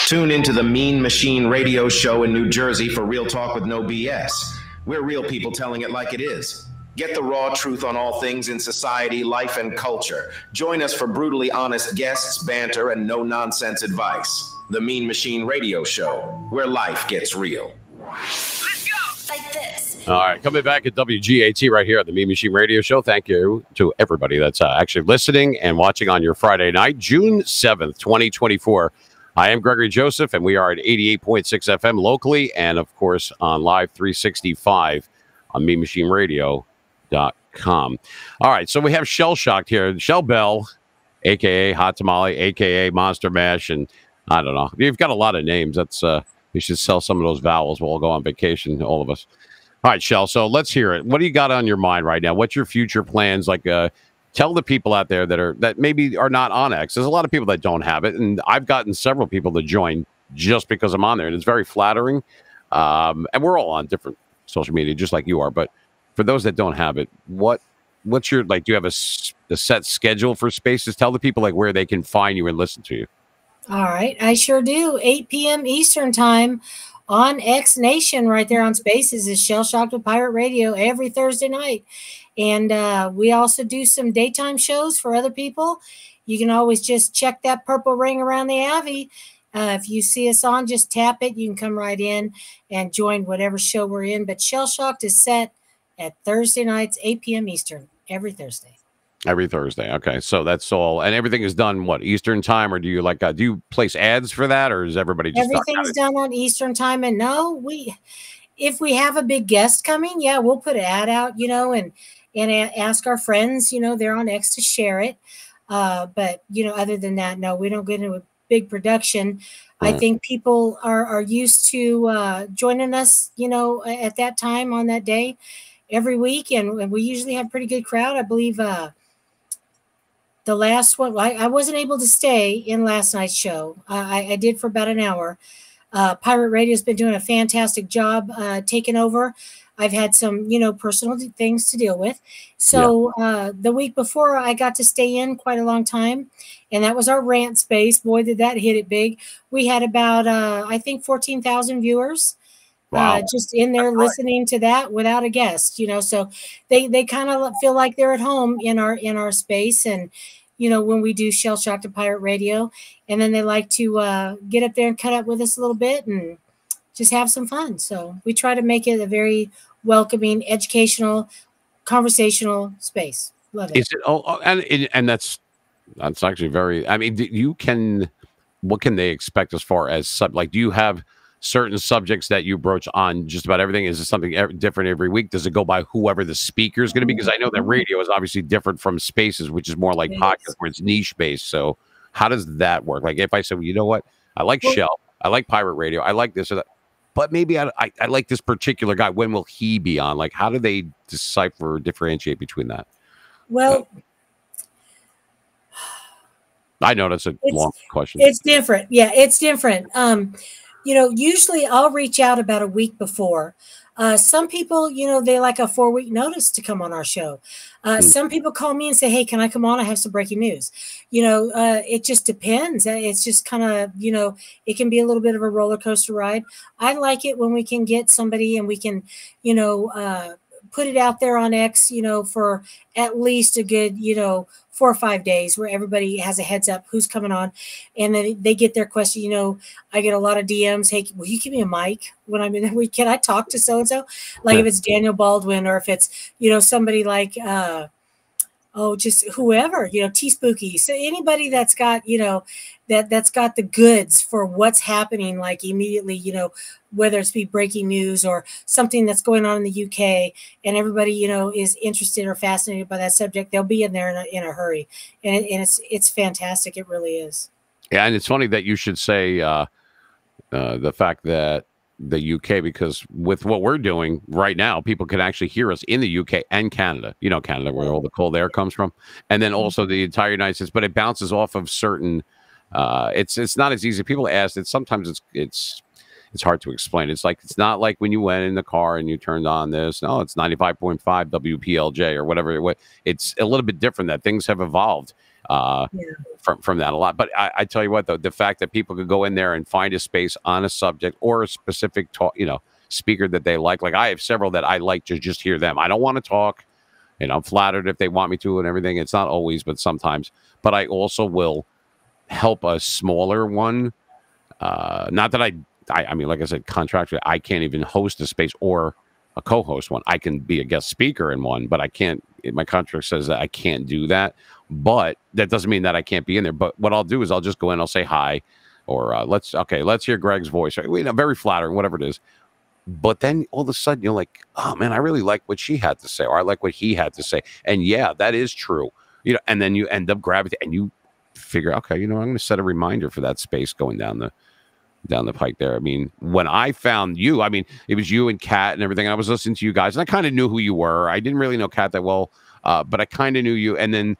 Tune into the Mean Machine Radio Show in New Jersey for real talk with no BS. We're real people telling it like it is. Get the raw truth on all things in society, life, and culture. Join us for brutally honest guests, banter, and no-nonsense advice. The Mean Machine Radio Show, where life gets real. Let's go! Like this. All right, coming back at WGAT right here at the Mean Machine Radio Show. Thank you to everybody that's actually listening and watching on your Friday night, June 7th, 2024. I am Gregory Joseph, and we are at 88.6 FM locally and, of course, on Live 365 on MeanMachineRadio.com. All right, so we have Shellshocked here. Shell Bell, a.k.a. Hot Tamale, a.k.a. Monster Mash, and I don't know. You've got a lot of names. That's you should sell some of those vowels. We'll all go on vacation, all of us. All right, Shell, so let's hear it. What do you got on your mind right now? What's your future plans? Like, tell the people out there that maybe are not on X. There's a lot of people that don't have it, and I've gotten several people to join just because I'm on there, and it's very flattering. And we're all on different social media, just like you are. But for those that don't have it, what's your, like? Do you have a set schedule for Spaces? Tell the people like where they can find you and listen to you. All right, I sure do. 8 p.m. Eastern time on X Nation, right there on Spaces, is Shellshocked with Pirate Radio every Thursday night. And we also do some daytime shows for other people. You can always just check that purple ring around the Avi. If you see us on, just tap it. You can come right in and join whatever show we're in. But Shellshocked is set at Thursday nights, 8 p.m. Eastern, every Thursday. Every Thursday. Okay. So that's all. And everything is done, what, Eastern time? Or do you do you place ads for that? Or is everybody just everything's done on Eastern time? And no, if we have a big guest coming, yeah, we'll put an ad out, and ask our friends, they're on X to share it. But, other than that, no, we don't get into a big production. I think people are used to joining us, at that time on that day every week. And we usually have a pretty good crowd. I believe the last one, I wasn't able to stay in last night's show. I did for about an hour. Pirate Radio has been doing a fantastic job taking over. I've had some, personal things to deal with. So the week before, I got to stay in quite a long time, and that was our rant space. Boy, did that hit it big. We had about, I think, 14,000 viewers. Wow. Just in there listening to that without a guest, So they kind of feel like they're at home in our space, and when we do Shellshocked to Pirate Radio, and then they like to get up there and cut up with us a little bit and just have some fun. So we try to make it a very welcoming, educational, conversational space. Love it. Is it? And that's actually very. I mean, what can they expect as far as do you have certain subjects that you broach on just about everything? Is it something different every week? Does it go by whoever the speaker is going to be? Because I know that radio is obviously different from Spaces, which is more like podcast, where it's niche based. So how does that work? Like if I say, well, you know what, I like Shell, I like Pirate Radio, I like this or that, but maybe I like this particular guy. When will he be on? Like, how do they decipher or differentiate between that? Well, I know that's a long question. It's different. Yeah, it's different. Usually I'll reach out about a week before. Some people, they like a 4-week notice to come on our show. Some people call me and say, hey, can I come on? I have some breaking news. It just depends. It's just kind of, it can be a little bit of a roller coaster ride. I like it when we can get somebody and we can, put it out there on X, for at least a good, 4 or 5 days where everybody has a heads up who's coming on, and then they get their question. I get a lot of DMs. Hey, will you give me a mic when I'm in the week? Can I talk to so-and-so? Like if it's Daniel Baldwin, or if it's, somebody like, just whoever, T-Spooky. So anybody that's got, that's got the goods for what's happening, like immediately, whether it's be breaking news or something that's going on in the UK, and everybody, is interested or fascinated by that subject, they'll be in there in a hurry. And it's fantastic. It really is. Yeah. And it's funny that you should say the fact that the UK, because with what we're doing right now, people can actually hear us in the UK and Canada, Canada, where all the cold air comes from. And then also the entire United States, but it bounces off of certain, it's not as easy. People ask it. Sometimes it's hard to explain. It's not like when you went in the car and you turned on this. No, it's 95.5 WPLJ or whatever. It's a little bit different, that things have evolved. Yeah. from that a lot. But I tell you what, though, the fact that people could go in there and find a space on a subject or a specific talk, speaker that they like. Like I have several that I like to just hear them. I don't want to talk. I'm flattered if they want me to and everything. It's not always, but sometimes. But I also will help a smaller one. Not that I mean, like I said, contractually, I can't even host a space or a co-host one. I can be a guest speaker in one, but I can't. My contract says that I can't do that. But that doesn't mean that I can't be in there. But what I'll do is I'll just go in, I'll say hi, or let's hear Greg's voice. Very flattering, whatever it is. But then all of a sudden you're like, oh man, I really like what she had to say, or I like what he had to say. And yeah, that is true. And then you end up grabbing and you figure, okay, I'm going to set a reminder for that space going down the pike there. I mean, when I found you, I mean, it was you and Kat and everything. I was listening to you guys and I kind of knew who you were. I didn't really know Kat that well, but I kind of knew you. And then,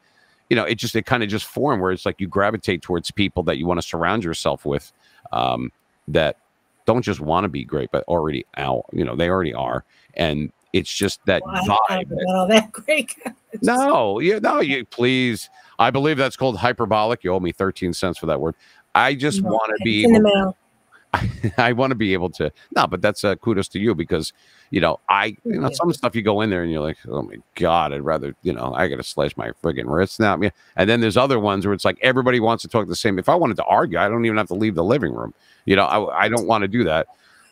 it kind of just formed where it's like you gravitate towards people that you want to surround yourself with, that don't just want to be great, but already out, they already are. And it's just that vibe. All that great. No, you please. I believe that's called hyperbolic. You owe me 13 cents for that word. I just want to be in the mail. I want to be able to. No, but that's kudos to you because some stuff you go in there and you're like, oh my god, I'd rather I got to slash my friggin' wrists now. And then there's other ones where it's like everybody wants to talk the same. If I wanted to argue, I don't even have to leave the living room. I don't want to do that.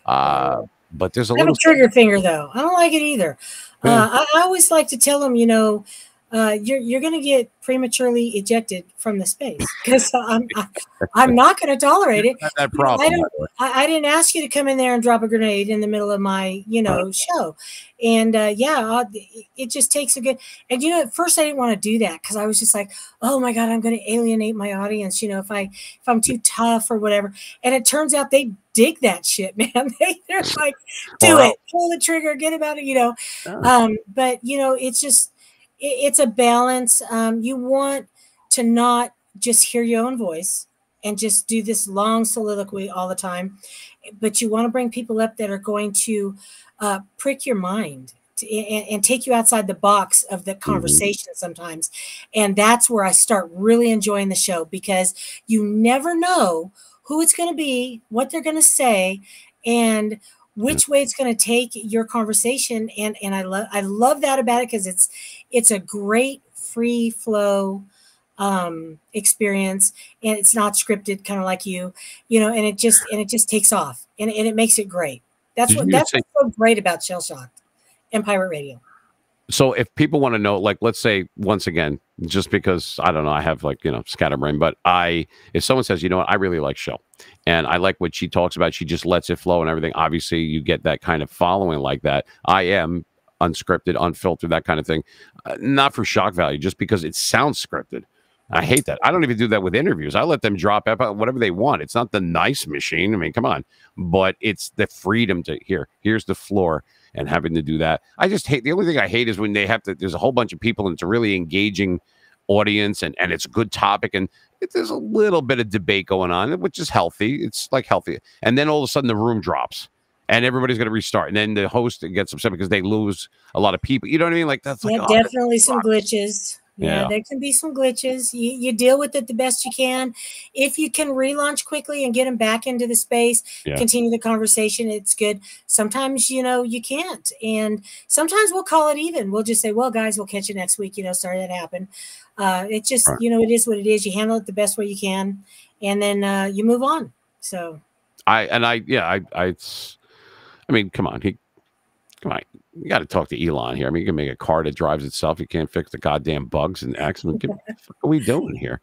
But there's a little trigger finger though. I don't like it either. I always like to tell them, you're going to get prematurely ejected from the space because I'm not going to tolerate it. That problem. I didn't ask you to come in there and drop a grenade in the middle of my, show. And it just takes a good, and at first I didn't want to do that because I was just like, oh my God, I'm going to alienate my audience. If I'm too tough or whatever. And it turns out they dig that shit, man. They're like, do it, pull the trigger, get about it, but it's just, it's a balance. You want to not just hear your own voice and just do this long soliloquy all the time, but you want to bring people up that are going to prick your mind and take you outside the box of the conversation sometimes. And that's where I start really enjoying the show because you never know who it's going to be, what they're going to say, and which way it's going to take your conversation. And I love that about it because it's a great free flow experience, and it's not scripted, kind of like you, and it just takes off and it makes it great. That's what's so great about Shellshocked and Pirate Radio. So if people want to know, like, let's say once again, just because I don't know, I have scatterbrain, but if someone says, you know what, I really like Shell and I like what she talks about, she just lets it flow and everything. Obviously you get that kind of following like that. I am unscripted, unfiltered, that kind of thing. Not for shock value, just because it sounds scripted. I hate that. I don't even do that with interviews. I let them drop whatever they want. It's not the nice machine. I mean, come on, but it's the freedom to here's the floor. And having to do that, I just hate. The only thing I hate is when they have to. There's a whole bunch of people, and it's a really engaging audience, and it's a good topic, and there's a little bit of debate going on, which is healthy. It's like healthy, and then all of a sudden the room drops, and everybody's going to restart, and then the host gets upset because they lose a lot of people. You know what I mean? Like that's definitely some glitches. Yeah, there can be some glitches. You deal with it the best you can. If you can relaunch quickly and get them back into the space, continue the conversation, it's good. Sometimes, you can't. And sometimes we'll call it even. We'll just say, well, guys, we'll catch you next week. Sorry that happened. It just, it is what it is. You handle it the best way you can. And then you move on. So. I mean, come on. You got to talk to Elon here. I mean, you can make a car that drives itself. You can't fix the goddamn bugs and accidents. What the fuck are we doing here?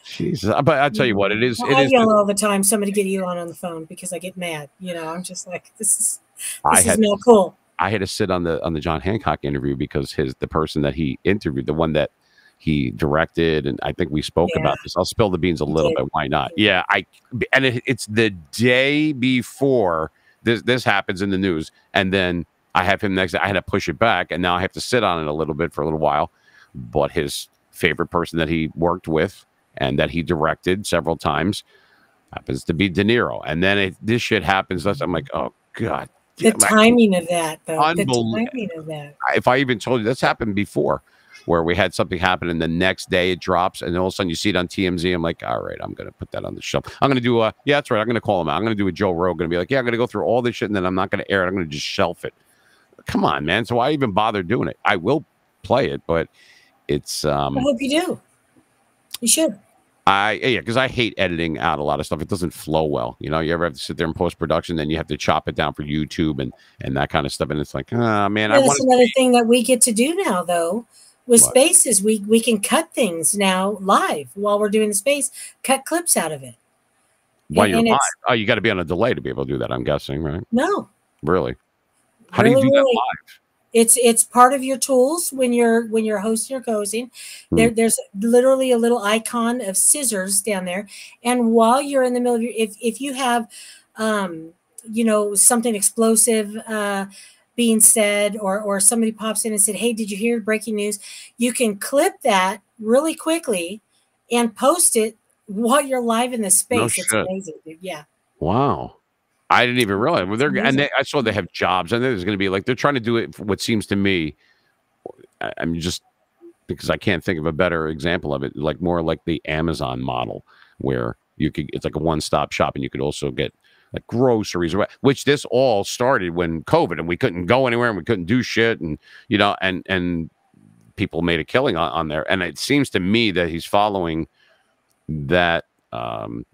Jesus. But I tell you what, it is. I yell all the time. Somebody get Elon on the phone because I get mad. I'm just like, this is not cool. I had to sit on the John Hancock interview because the person that he interviewed, the one that he directed, and I think we spoke about this. I'll spill the beans a little bit. Why not? Yeah, it's the day before this happens in the news, and then I have him next. I had to push it back, and now I have to sit on it a little bit for a little while. But his favorite person that he worked with and that he directed several times happens to be De Niro. And then this shit happens. I'm like, oh God. The timing of that, though. The timing of that. If I even told you, that's happened before. where we had something happen and the next day it drops and all of a sudden you see it on TMZ. I'm like, all right, I'm going to put that on the shelf. I'm going to do yeah, that's right. I'm going to call him out. I'm going to do a Joe Rogan and be like, yeah, I'm going to go through all this shit and then I'm not going to air it. I'm going to just shelf it. Come on, man. So why even bother doing it? I will play it, but it's. I hope you do. You should. Because I hate editing out a lot of stuff. It doesn't flow well. You ever have to sit there in post production, then you have to chop it down for YouTube and that kind of stuff. And it's like, man, that's another thing that we get to do now, though. With Spaces, we can cut things now live while we're doing the space. Cut clips out of it. While you're live, you got to be on a delay to be able to do that. I'm guessing, right? No, really. How do you do that live? It's part of your tools when you're hosting or co-hosting. There's literally a little icon of scissors down there, and while you're in the middle of if you have something explosive being said, or somebody pops in and said, hey, did you hear breaking news? You can clip that really quickly and post it while you're live in the space. No it's shit. Amazing, dude. Yeah. Wow. I didn't even realize. Well, I saw they have jobs, and there's going to be like they're trying to do it. For what seems to me, I'm just because I can't think of a better example of it. Like more like the Amazon model, where it's like a one-stop shop, and you could also get like groceries, which this all started when COVID, and we couldn't go anywhere, and we couldn't do shit, and and people made a killing on there. And it seems to me that he's following that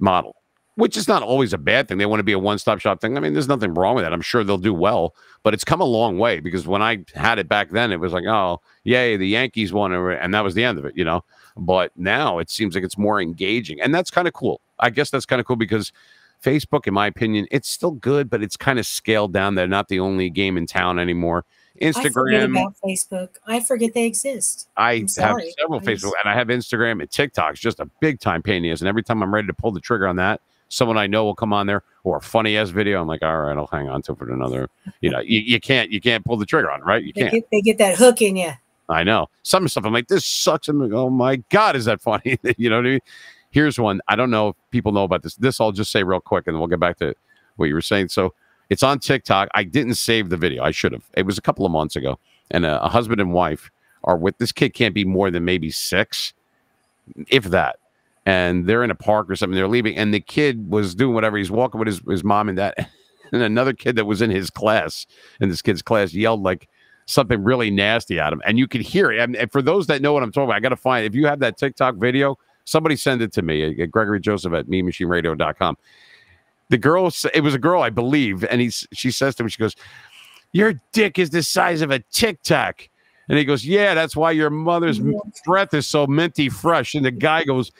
model. Which is not always a bad thing. They want to be a one-stop shop thing. I mean, there's nothing wrong with that. I'm sure they'll do well, but it's come a long way because when I had it back then, it was like, oh, yay, the Yankees won, and that was the end of it, But now it seems like it's more engaging, and that's kind of cool. I guess that's kind of cool because Facebook, in my opinion, it's still good, but it's kind of scaled down. They're not the only game in town anymore. Instagram. I forget about Facebook. I forget they exist. I have several Facebook, and I have Instagram and TikTok's just a big-time pain in the ass, and every time I'm ready to pull the trigger on that, someone I know will come on there or a funny ass video. I'm like, all right, I'll hang on to it for another. You can't pull the trigger on it, right? You can't. They get that hook in you. I know some stuff. I'm like, this sucks. I'm like, oh my god, is that funny? You know what I mean? Here's one. I don't know if people know about this. This I'll just say real quick, and then we'll get back to what you were saying. So it's on TikTok. I didn't save the video. I should have. It was a couple of months ago, and a husband and wife are with this kid. Can't be more than maybe 6, if that. And they're in a park or something. They're leaving, and the kid was doing whatever. He's walking with his mom and dad, and another kid that was in his class, in this kid's class, yelled like something really nasty at him, and you could hear it. And for those that know what I'm talking about, I got to find. If you have that TikTok video, somebody send it to me at Gregory Joseph at MeMachineRadio.com. The girl, it was a girl, I believe, and she says to him, she goes, "Your dick is the size of a Tic Tac." And he goes, "Yeah, that's why your mother's breath is so minty fresh." And the guy goes,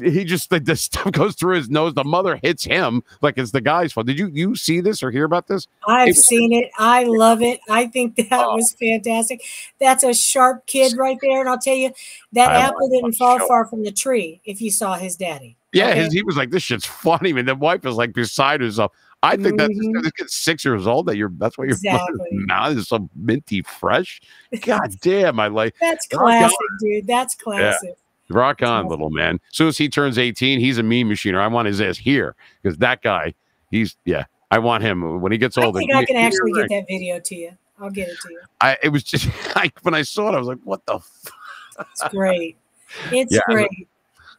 he just like the stuff goes through his nose. The mother hits him like it's the guy's fault. Did you see this or hear about this? I've seen it. I love it. I think that was fantastic. That's a sharp kid right there. And I'll tell you, that apple didn't fall far from the tree if you saw his daddy. Yeah, okay? He was like, this shit's funny. And the wife was like beside herself. I think that this kid's 6 years old. That's why your mother's mouth is so minty fresh. God damn, I like that's classic, dude. That's classic. Yeah. Rock on, little man. As soon as he turns 18, he's a meme machiner. I want his ass here because that guy, I want him when he gets older. I think I can actually get that video to you. I'll get it to you. It was just when I saw it, I was like, what the fuck? It's great. It's great.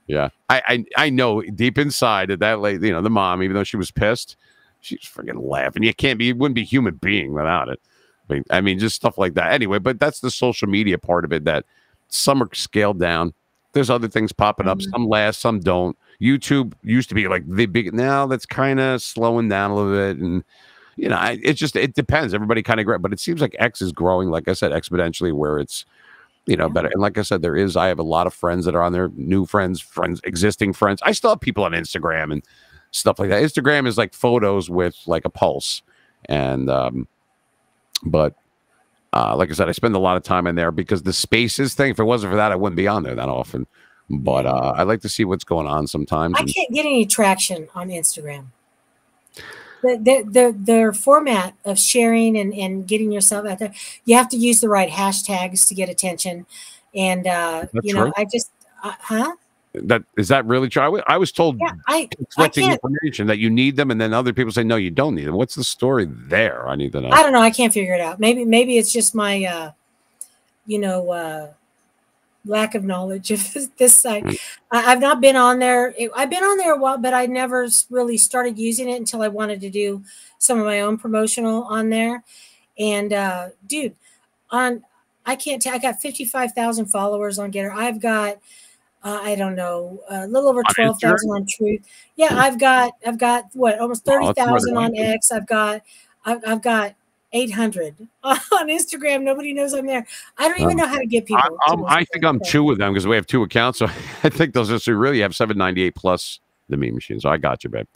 Yeah. I know deep inside that lady, the mom, even though she was pissed, she's freaking laughing. You wouldn't be a human being without it. I mean, just stuff like that. Anyway, but that's the social media part of it that some are scaled down. There's other things popping up. Some last, some don't. YouTube used to be like the big. Now that's kind of slowing down a little bit, and it depends. Everybody kind of, but it seems like X is growing, like I said, exponentially, where it's better. And like I said, I have a lot of friends that are on there, new friends, existing friends. I still have people on Instagram and stuff like that. Instagram is like photos with like a pulse, and but. Like I said, I spend a lot of time in there because the Spaces thing, if it wasn't for that, I wouldn't be on there that often. But I like to see what's going on sometimes. I can't get any traction on Instagram. Their format of sharing and getting yourself out there, you have to use the right hashtags to get attention. And, true? Is that really true? I was told conflicting information that you need them, and then other people say no, you don't need them. What's the story there? I need to know. I don't know. I can't figure it out. Maybe it's just my, lack of knowledge of this site. I've not been on there. I've been on there a while, but I never really started using it until I wanted to do some of my own promotional on there. And dude, I can't tell. I got 55,000 followers on Getter. I've got I don't know, a little over 12,000 on Truth. Yeah, I've got what, almost 30,000 on X. I've got 800 on Instagram. Nobody knows I'm there. I don't even know how to get people. I think I'm two of them because we have two accounts. So I think those are so really have 798 plus the meme machine. So I got you, babe.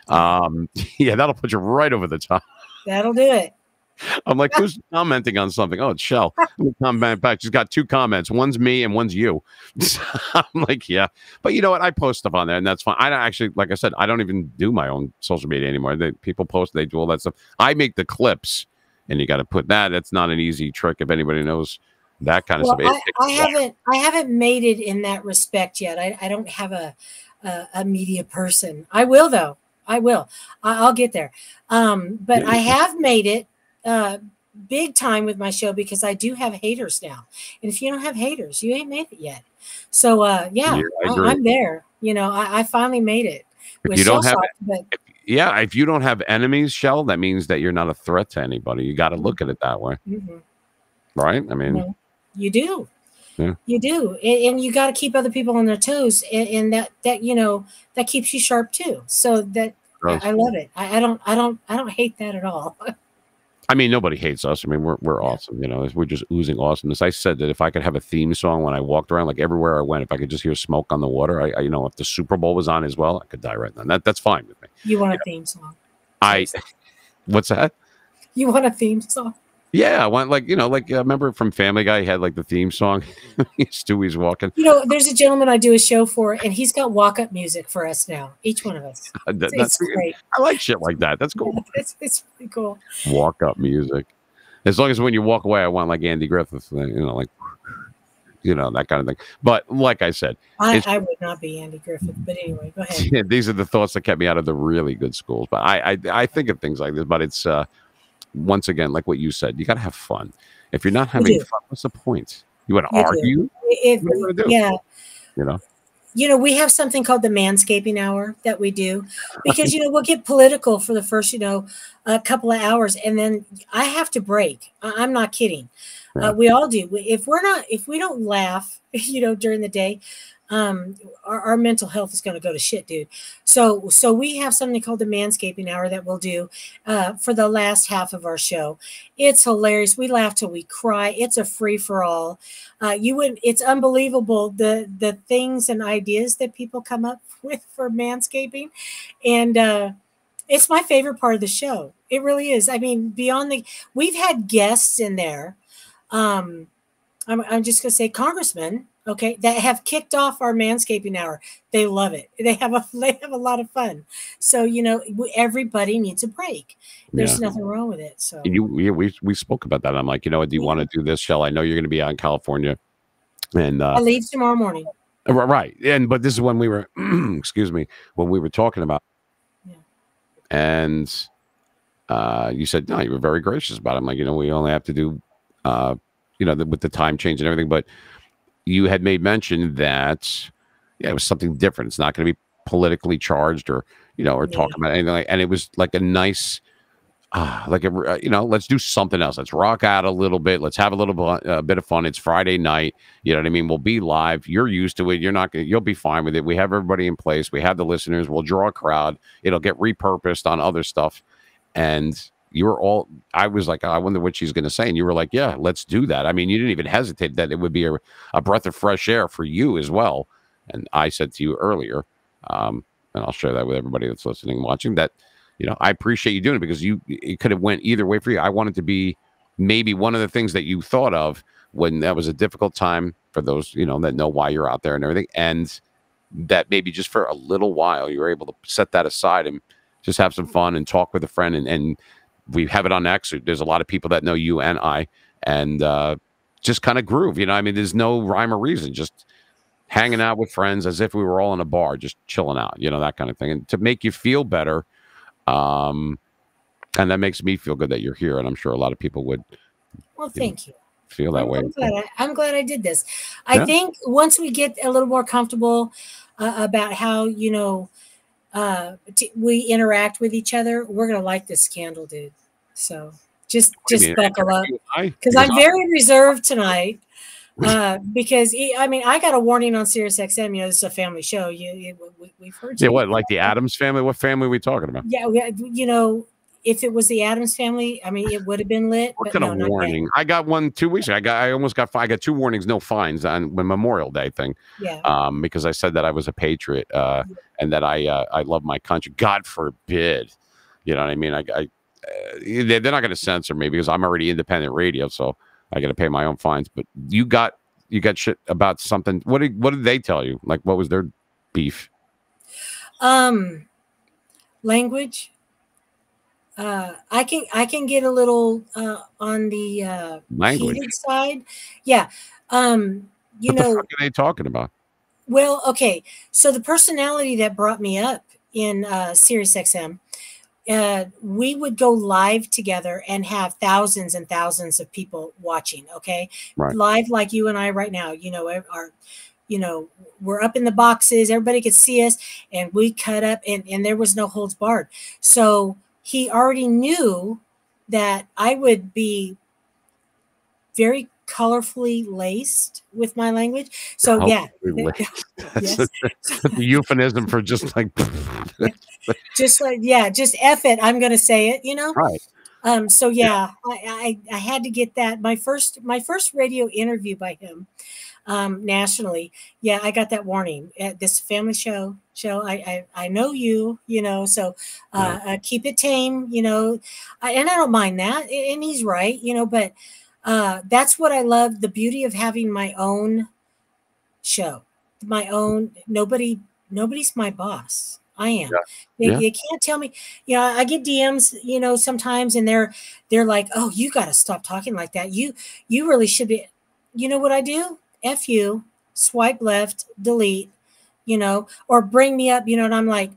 Yeah, that'll put you right over the top. That'll do it. I'm like, who's commenting on something? Oh, it's Shell. Comment back. She's got 2 comments. One's me and one's you. I'm like, yeah. But you know what? I post stuff on there, and that's fine. I don't actually, like I said, I don't even do my own social media anymore. People post, they do all that stuff. I make the clips, and you got to put that. That's not an easy trick if anybody knows that kind of stuff. I haven't made it in that respect yet. I don't have a media person. I will though. I will. I'll get there. But I have made it big time with my show because I do have haters now. And if you don't have haters, you ain't made it yet. So yeah, I'm there. You know, I finally made it. If you don't have if you don't have enemies, Shell, that means that you're not a threat to anybody. You got to look at it that way. Mm-hmm. Right? I mean, you do. Yeah. You do. And you got to keep other people on their toes. And that you know, that keeps you sharp too. So that I love it. I don't hate that at all. I mean, nobody hates us. I mean, we're awesome. You know, we're just oozing awesomeness. I said that if I could have a theme song when I walked around, like everywhere I went, if I could just hear smoke on the water, I you know, if the Super Bowl was on as well, I could die right now. That's fine with me. You want a theme song? What's that? You want a theme song? Yeah, I want like remember from Family Guy, he had like the theme song. Stewie's walking. You know, there's a gentleman I do a show for, and he's got walk-up music for us now. Each one of us. That's great. I like shit like that. That's cool. It's really cool. Walk-up music. As long as when you walk away, I want like Andy Griffith, you know, like that kind of thing. But like I said, I would not be Andy Griffith. But anyway, go ahead. Yeah, these are the thoughts that kept me out of the really good schools. But I think of things like this. But it's once again, like what you said, you got to have fun. If you're not having fun, what's the point? You want to argue? Yeah. You know, we have something called the manscaping hour that we do because, we'll get political for the first, a couple of hours. And then I have to break. I'm not kidding. Yeah. We all do. If we don't laugh, during the day, our mental health is going to go to shit, dude. So we have something called the manscaping hour that we'll do for the last half of our show. It's hilarious. We laugh till we cry. It's a free for all. It's unbelievable the things and ideas that people come up with for manscaping, and it's my favorite part of the show. It really is. I mean, we've had guests in there. I'm just gonna say congressmen. Okay, that have kicked off our manscaping hour. They love it. They have a lot of fun. So everybody needs a break. There's nothing wrong with it. So we spoke about that. I'm like, do you want to do this, Shell? I know you're going to be out in California, and I leave tomorrow morning. Right, but this is when we were, excuse me, when we were talking about, and you said no, you were very gracious about it. I'm like, we only have to do, with the time change and everything, but. You had made mention that it was something different. It's not going to be politically charged or talk about anything like. And it was like a nice, let's do something else. Let's rock out a little bit. Let's have a little bit of fun. It's Friday night. You know what I mean? We'll be live. You're used to it. You'll be fine with it. We have everybody in place. We have the listeners. We'll draw a crowd. It'll get repurposed on other stuff, and. I was like, I wonder what she's going to say. And you were like, yeah, let's do that. I mean, you didn't even hesitate that it would be a breath of fresh air for you as well. And I said to you earlier, and I'll share that with everybody that's listening and watching that, I appreciate you doing it because it could have went either way for you. I wanted to be maybe one of the things that you thought of when that was a difficult time for those, that know why you're out there and everything. And that maybe just for a little while, you were able to set that aside and just have some fun and talk with a friend and we have it on X. There's a lot of people that know you and I, and just kind of groove. I mean, there's no rhyme or reason. Just hanging out with friends as if we were all in a bar, just chilling out. That kind of thing, and to make you feel better. And that makes me feel good that you're here, and I'm sure a lot of people would. Well, thank you. feel that way. I'm glad I did this. I think once we get a little more comfortable about how, we interact with each other, we're going to like this scandal, dude. So just buckle up, because I'm very reserved tonight. Because I got a warning on Sirius XM. This is a family show. We've heard. Yeah, what, like the Addams family? What family are we talking about? Yeah, if it was the Addams family, it would have been lit. What kind of warning? I got one 2 weeks ago. I got 2 warnings, no fines on the Memorial Day thing. Yeah. Because I said that I was a patriot, and that I love my country. God forbid, you know what I mean? They're not going to censor me because I'm already independent radio, so I got to pay my own fines. But you got shit about something. What did they tell you? Like, what was their beef? Language. I can get a little on the language heated side. Yeah. What the fuck are they talking about? Well, okay. So the personality that brought me up in Sirius XM, we would go live together and have thousands and thousands of people watching. Okay. Right. Live like you and I right now, we're up in the boxes. Everybody could see us, and we cut up, and there was no holds barred. So he already knew that I would be very colorfully laced with my language. So that's a euphemism for just like just F it. I'm gonna say it, Right. So I had to get that. My first radio interview by him nationally. Yeah, I got that warning at this family show. I know you, so keep it tame, and I don't mind that. And he's right, but that's what I love. The beauty of having my own show, my own, nobody's my boss. I am. You can't tell me, I get DMs, sometimes, and they're like, oh, you got to stop talking like that. You really should be, you know what I do? F you, swipe left, delete, or bring me up, and I'm like,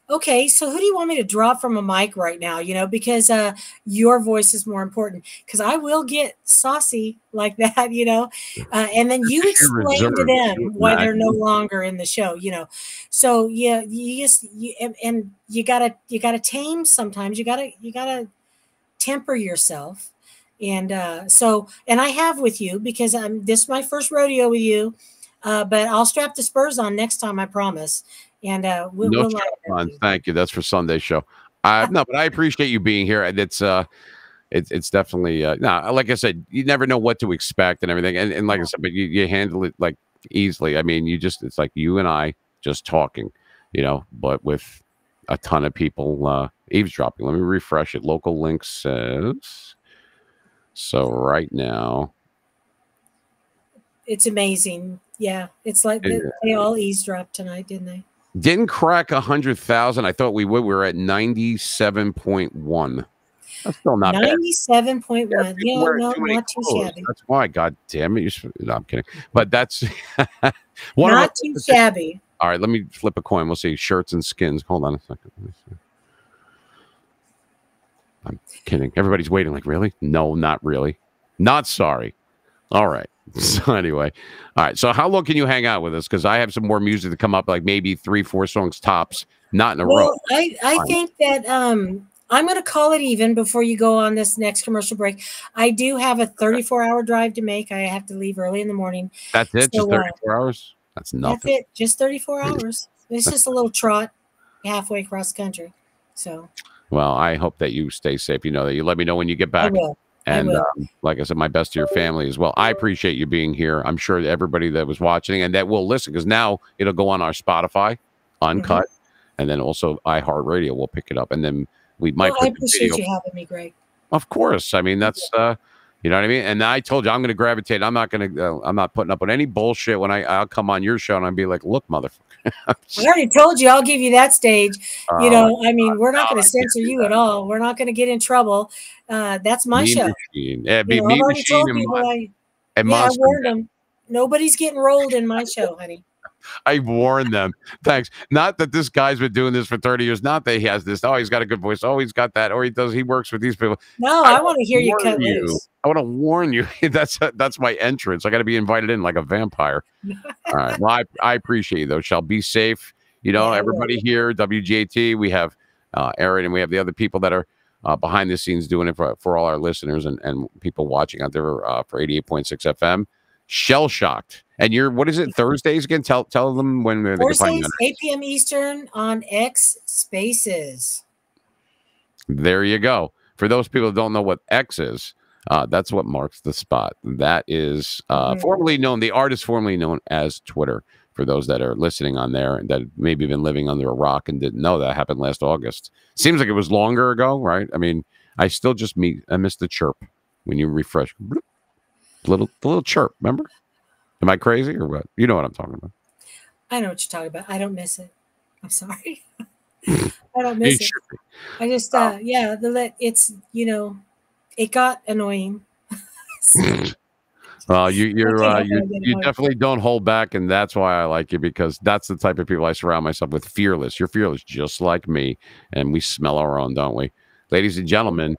okay, so who do you want me to drop from a mic right now? Because your voice is more important, because I will get saucy like that, and then you explain to them why they're no longer in the show, So yeah, you gotta tame sometimes. You gotta temper yourself. And and I have with you, because this is my first rodeo with you, but I'll strap the spurs on next time, I promise. And we'll thank you. That's for Sunday's show. No, but I appreciate you being here. And it's definitely like I said, you never know what to expect and everything. And like I said, but you handle it like easily. It's like you and I just talking, but with a ton of people eavesdropping. Let me refresh it. Local link says. So right now, it's amazing. Yeah, it's like they all eavesdropped tonight, didn't they? Didn't crack 100,000. I thought we would. We're at 97.1. That's still not 97.1. Yeah, no, not too shabby. That's why. God damn it! No, I'm kidding. But that's not too shabby. All right, let me flip a coin. We'll see. Shirts and skins. Hold on a second. Let me see. I'm kidding. Everybody's waiting. Like, really? No, not really. Not sorry. All right. So anyway, all right. So how long can you hang out with us? Because I have some more music to come up, like maybe 3-4 songs tops, not in a row. I think that I'm going to call it even before you go on this next commercial break. I do have a 34-hour drive to make. I have to leave early in the morning. That's it? Just 34 hours? That's nothing. That's it. Just 34 hours. It's just a little trot halfway across the country. So. Well, I hope that you stay safe. You know that you let me know when you get back. I will. And like I said, my best to your family as well. I appreciate you being here. I'm sure that everybody that was watching and that will listen, because now it'll go on our Spotify, uncut, and then also iHeartRadio will pick it up. And then we might. I appreciate you having me, Greg. Of course. I mean, that's you know what I mean. And I told you I'm going to gravitate. I'm not putting up with any bullshit when I'll come on your show and I'll be like, look, motherfucker. I already told you I'll give you that stage. We're not going to censor you at all. We're not going to get in trouble. That's my show. I've already told people I warned them. Nobody's getting rolled in my show, honey. I warned them. Thanks. Not that this guy's been doing this for 30 years. Not that he has this. Oh, he's got a good voice. Oh, he's got that. Or he works with these people. No, I I want to hear you warn cut loose. I want to warn you. That's my entrance. I got to be invited in like a vampire. All right. Well, I appreciate you, though. Shall be safe. You know, Yeah, everybody here, WGAT, we have Aaron and we have the other people that are behind the scenes doing it for all our listeners and people watching out there for 88.6 FM. Shellshocked. And what is it, Thursdays again? Tell them when they can find Thursdays, 8 p.m. Eastern on X Spaces. There you go. For those people who don't know what X is, that's what marks the spot. That is formerly known, the art is formerly known as Twitter. For those that are listening on there and that maybe been living under a rock and didn't know that happened last August. Seems like it was longer ago, right? I mean, I still just miss the chirp when you refresh. The little chirp, remember? Am I crazy or what? You know what I'm talking about. I know what you're talking about. I don't miss it. I'm sorry. I don't miss it. I just, it's, it got annoying. Well, you definitely don't hold back, and that's why I like you, because that's the type of people I surround myself with. Fearless. You're fearless, just like me, and we smell our own, don't we? Ladies and gentlemen,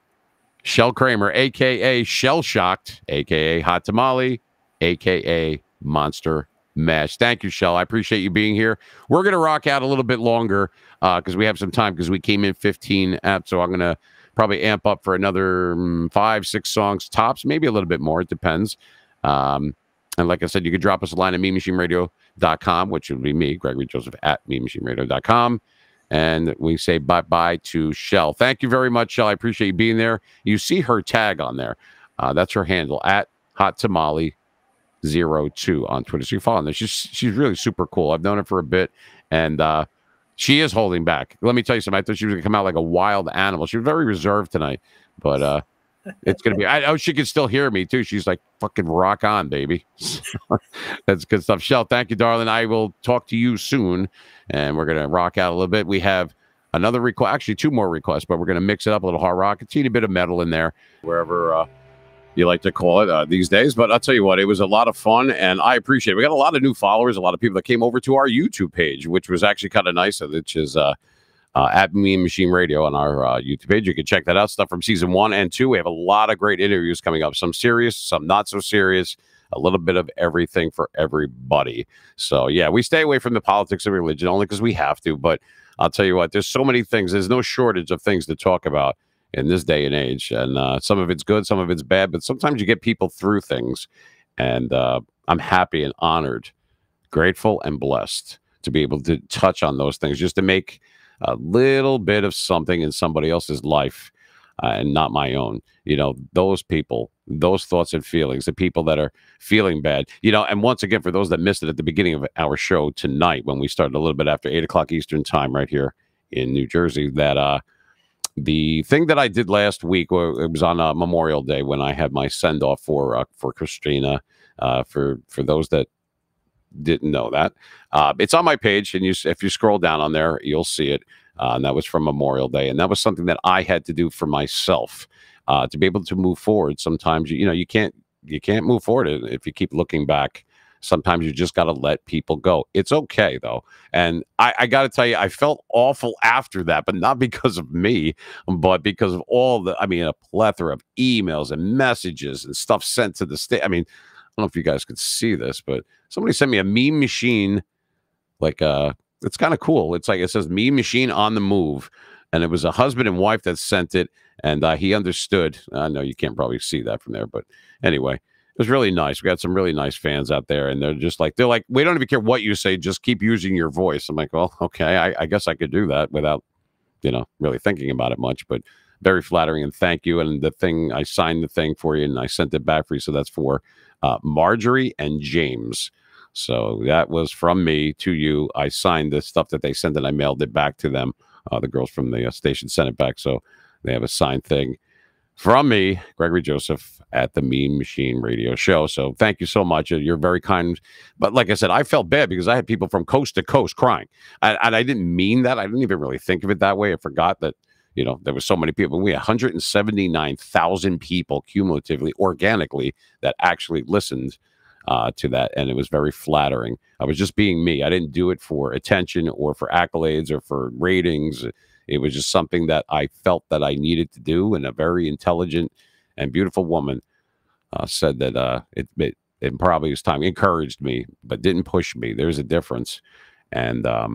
Shell Kramer, a.k.a. Shellshocked, a.k.a. Hot Tamale, a.k.a. Monster Mash. Thank you, Shell. I appreciate you being here. We're going to rock out a little bit longer because we have some time because we came in 15 apps, so I'm going to probably amp up for another 5-6 songs tops, maybe a little bit more. It depends. And like I said, you could drop us a line at meanmachineradio.com, which would be me, Gregory Joseph, at meanmachineradio.com. And we say bye-bye to Shell. Thank you very much, Shell. I appreciate you being there. You see her tag on there. That's her handle, at Hot Tamale 02 on Twitter. So you follow her. She's really super cool. I've known her for a bit, and she is holding back. Let me tell you something. I thought she was going to come out like a wild animal. She was very reserved tonight, but it's going to be. I she can still hear me, too. She's like, fucking rock on, baby. That's good stuff. Shell, thank you, darling. I will talk to you soon, and we're going to rock out a little bit. We have another request, actually 2 more requests, but we're going to mix it up a little hard rock, a teeny bit of metal in there, wherever you like to call it these days. But I'll tell you what, it was a lot of fun, and I appreciate it. We got a lot of new followers, a lot of people that came over to our YouTube page, which was actually kind of nice, which is at Mean Machine Radio on our YouTube page. You can check that out, stuff from season 1 and 2. We have a lot of great interviews coming up, some serious, some not so serious, a little bit of everything for everybody. So, yeah, we stay away from the politics of religion only because we have to, but I'll tell you what, there's so many things. There's no shortage of things to talk about in this day and age, and some of it's good, some of it's bad, but sometimes you get people through things, and I'm happy and honored, grateful and blessed to be able to touch on those things, just to make a little bit of something in somebody else's life and not my own. You know, those people, those thoughts and feelings, the people that are feeling bad, and once again, for those that missed it at the beginning of our show tonight, when we started a little bit after 8 o'clock Eastern time right here in New Jersey, that the thing that I did last week, it was on Memorial Day when I had my send off for Christina. For those that didn't know that, it's on my page, and if you scroll down on there, you'll see it. And that was from Memorial Day, and that was something that I had to do for myself to be able to move forward. Sometimes you can't move forward if you keep looking back. Sometimes you just got to let people go. It's okay, though. And I got to tell you, I felt awful after that, but not because of me, but because of a plethora of emails and messages and stuff sent to the state. I mean, I don't know if you guys could see this, but somebody sent me a meme machine, it's kind of cool. It's like, it says meme machine on the move. And it was a husband and wife that sent it. And he understood. I know you can't probably see that from there, but anyway, it was really nice. We got some really nice fans out there, and they're like, we don't even care what you say. Just keep using your voice. I'm like, well, okay, I guess I could do that without, really thinking about it much, but very flattering, and thank you. And I signed the thing for you, and I sent it back for you. So that's for Marjorie and James. So that was from me to you. I signed the stuff that they sent, and I mailed it back to them. The girls from the station sent it back. So they have a signed thing from me, Gregory Joseph, at the Mean Machine Radio Show. So thank you so much. You're very kind. But like I said, I felt bad because I had people from coast to coast crying. And I didn't mean that. I didn't even really think of it that way. I forgot that, there were so many people. We had 179,000 people cumulatively, organically, that actually listened to that, and it was very flattering. I was just being me. I didn't do it for attention or for accolades or for ratings. It was just something that I felt that I needed to do, and a very intelligent and beautiful woman said that it probably was time. Encouraged me, but didn't push me. There's a difference, and I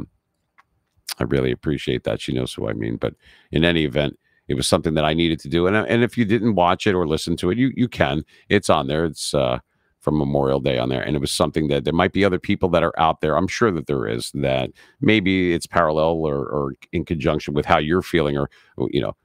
really appreciate that. She knows who I mean. But in any event, it was something that I needed to do. And if you didn't watch it or listen to it, you can. It's on there. It's from Memorial Day on there. And it was something that there might be other people that are out there. I'm sure that there is, that maybe it's parallel or in conjunction with how you're feeling, or,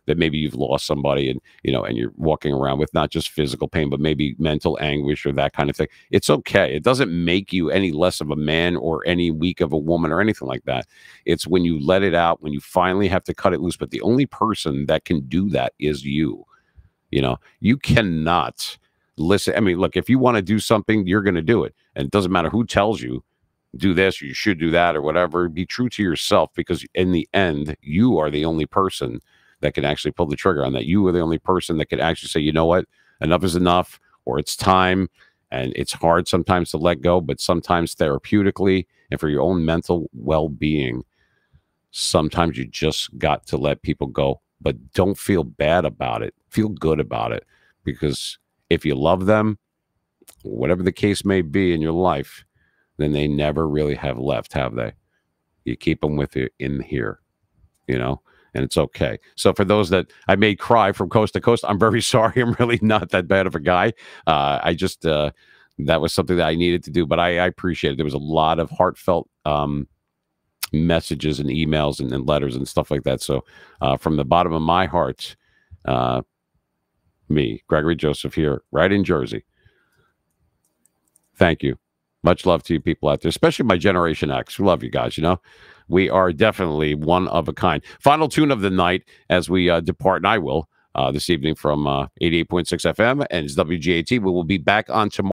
that maybe you've lost somebody and, and you're walking around with not just physical pain, but maybe mental anguish or that kind of thing. It's okay. It doesn't make you any less of a man or any weak of a woman or anything like that. It's when you let it out, when you finally have to cut it loose. But the only person that can do that is you. You cannot listen. I mean, look, if you want to do something, you're going to do it. And it doesn't matter who tells you, do this, or you should do that, or whatever. Be true to yourself, because in the end, you are the only person that can actually pull the trigger on that. You are the only person that can actually say, you know what, enough is enough, or it's time. And it's hard sometimes to let go, but sometimes therapeutically and for your own mental well-being, sometimes you just got to let people go. But don't feel bad about it. Feel good about it, because if you love them, whatever the case may be in your life, then they never really have left, have they? You keep them with you in here, and it's okay. So for those that I made cry from coast to coast, I'm very sorry. I'm really not that bad of a guy. I just, that was something that I needed to do, but I appreciate it. There was a lot of heartfelt messages and emails and letters and stuff like that. So from the bottom of my heart, me, Gregory Joseph, here, right in Jersey. Thank you. Much love to you people out there, especially my Generation X. We love you guys. We are definitely one of a kind. Final tune of the night as we depart, and I will, this evening from 88.6 FM and it's WGAT. We will be back on tomorrow.